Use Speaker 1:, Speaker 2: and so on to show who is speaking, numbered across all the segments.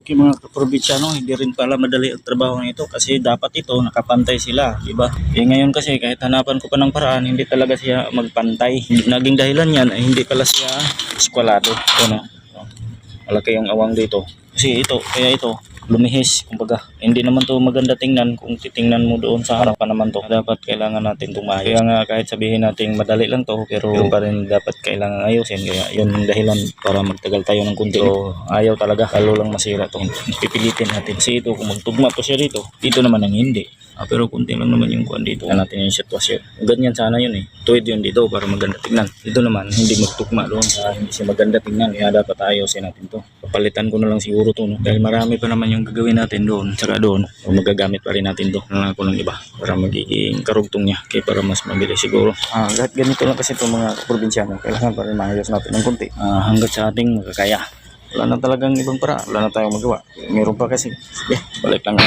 Speaker 1: Okay mga kaprobinsyano, hindi rin pala madali ang trabaho nito kasi dapat ito nakapantay sila, di ba? Eh ngayon kasi kahit hanapan ko pa ng paraan, hindi talaga siya magpantay. Naging dahilan yan ay hindi pala siya eskwalado. Ano? Malaki yung awang dito. Kasi ito, lumihis, kumbaga. Hindi naman to maganda tingnan kung titingnan mo doon sa harapan naman to. Dapat kailangan natin tumayos. Kaya nga kahit sabihin natin madali lang to, pero pa rin dapat kailangan ayusin. Kaya yun yung dahilan para magtagal tayo ng kunti. So ayaw talaga, lalo lang masira to. Pipilitin natin. Kasi ito, kung magtugma pa siya dito naman ang hindi. Pero kunti lang naman yung kuhan dito. Tignan natin yung sitwasyon. Ganyan sana yun eh. Tuwid yun dito para maganda tingnan. Dito naman, hindi magtugma doon sa hindi siya maganda tingnan. Kaya dapat ayusin natin to. Papalitan ko na lang siguro to. No? Dahil marami pa naman yung gagawin natin doon. Tsaka doon, o magagamit pa rin natin to. Nang ako ng iba. Para magiging karugtong niya. Kaya para mas mabilis siguro. Kahit ganito lang kasi itong mga probinsyano. Kailangan pa rin maayos natin ng kunti. Hanggat sa ating makakaya. Wala na talagang ibang para. Wala na tayong magawa. Meron pa kasi. Balik lang.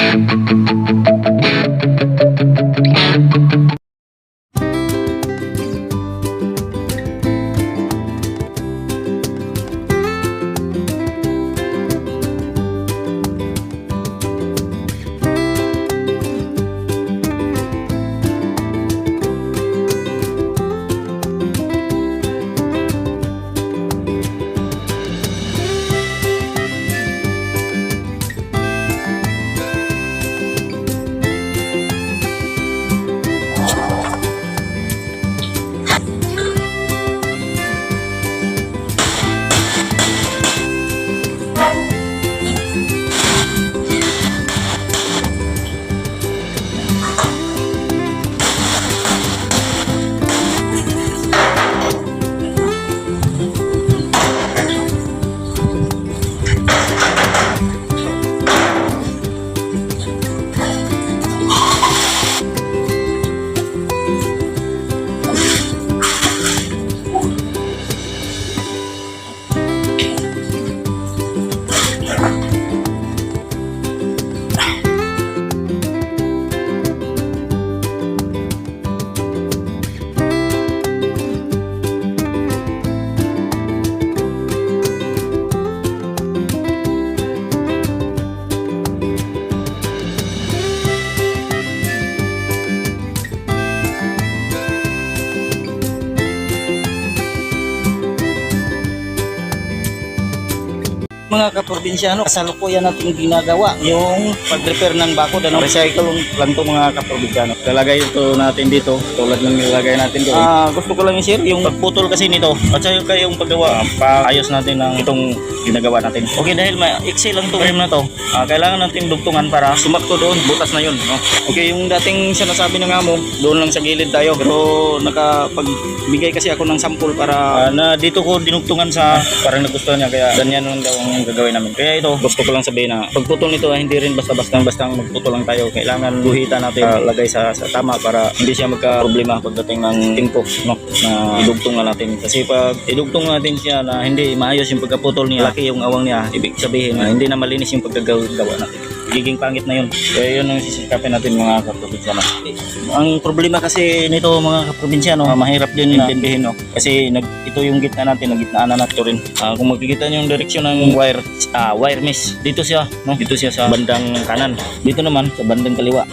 Speaker 1: Mga kaprobinsyano, kasalukuyan natin ginagawa yung pag-repair ng bakod. Recycle lang ito mga kaprobinsyano. Lalagay ito natin dito, tulad ng nilagay natin doon. Gusto ko lang i-share yung pagputol kasi nito at saka yung paggawa, paayos natin ng itong ginagawa natin. Okay, dahil ma-excel lang itong frame na to, kailangan natin dugtungan para sumakto doon, butas na yun. No? Okay, yung dating sinasabi ng amo, doon lang sa gilid tayo. Pero nakapagbigay kasi ako ng sample para na dito ko dinugtungan sa parang nagustuhan niya. Kaya ganyan lang daw ang gagawin namin. Kaya ito, gusto ko lang sabihin na pagputol nito hindi rin basta-basta magputol lang tayo. Kailangan guhitan natin, lagay sa tama para hindi siya magka-problema pagdating ng tempo, no? Na idugtong na natin. Kasi pag idugtong natin siya na hindi maayos yung pagkaputol niya, laki yung awang niya, ibig sabihin na hindi na malinis yung paggawa natin. Giging pangit na yun. Kaya yun ang sisikapin natin mga kaprobinsyano. Ang problema kasi nito mga kaprobinsyano, mahirap din intindihin, no? Kasi ito yung gitna natin, nagitnaan na natin rin. Kung makikita nyo yung direksyon ng wire mesh, dito siya, no? Dito siya sa bandang kanan. Dito naman sa bandang kaliwa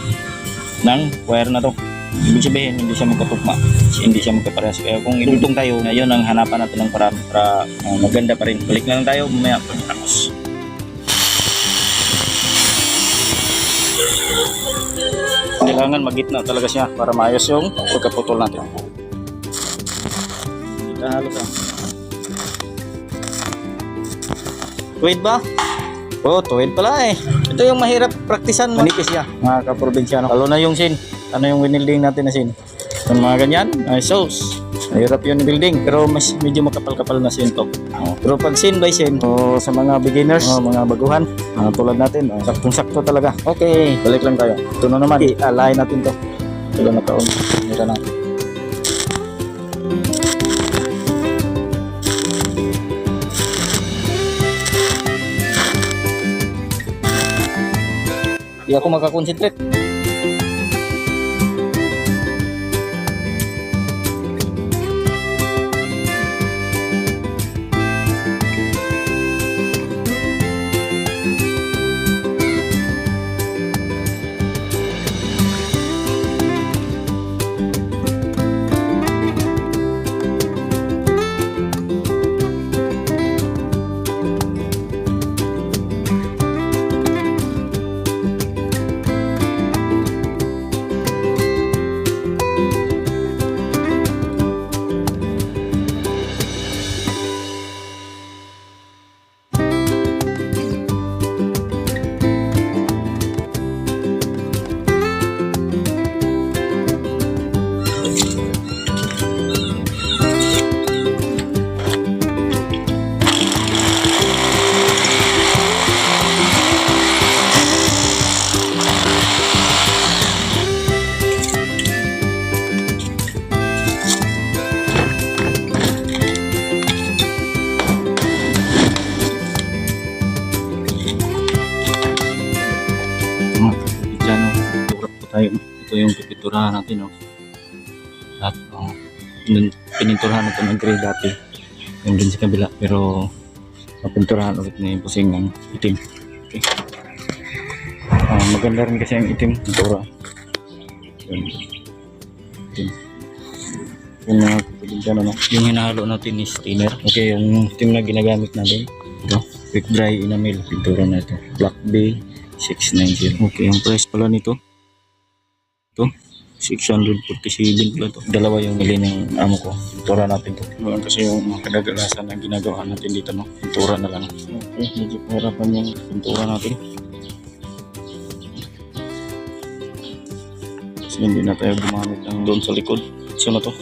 Speaker 1: ng wire na to. Ibig sabihin, hindi siya magkatugma, hindi siya magkaparehas. Kaya kung idugtong tayo, yun ang hanapan natin ng paraan para maganda pa rin. Balik na lang tayo mamaya pagkatapos. Kailangan magitna talaga siya para maayos yung pagkaputol natin. Halos tuwid ba? Tuwid pala eh. Ito yung mahirap praktisan. Manipis siya mga kaprobinsyano. Lalo na yung sin. Ano yung winilding natin na sin? Yung mga ganyan, ay sauce. Mahirap yun building, pero mas medyo makapal-kapal na sin to. Pero pag sin by sin, sa mga beginners, mga baguhan, tulad natin, saktong-sakto talaga. Okay, balik lang tayo. Ito na naman, i-align natin to. Ito na taon. Mira natin. Hindi ako makakonsentrate. ito yung pipinturahan natin, no? At pininturahan natin ng gray dati. Yung din sa kabila, pero mapinturahan ulit na yung pusing ng itim. Okay. Maganda rin kasi ang itim, pintura. Yun. Itim. Yung mga kapitid ano, yung hinahalo natin is thinner. Okay, yung itim na ginagamit natin. Ito, quick dry enamel, pintura na ito. Black Bay 690. Okay, yung price pala nito. Ito, 647 pala ito. Dalawa yung mili ng amo ko. Pintura natin ito. Doon kasi yung kadagalasan na ginagawa natin dito, no? Pintura na lang. Okay, medyo pahirapan yung pintura natin. Kasi hindi na tayo gumamit ng doon sa likod. So na to.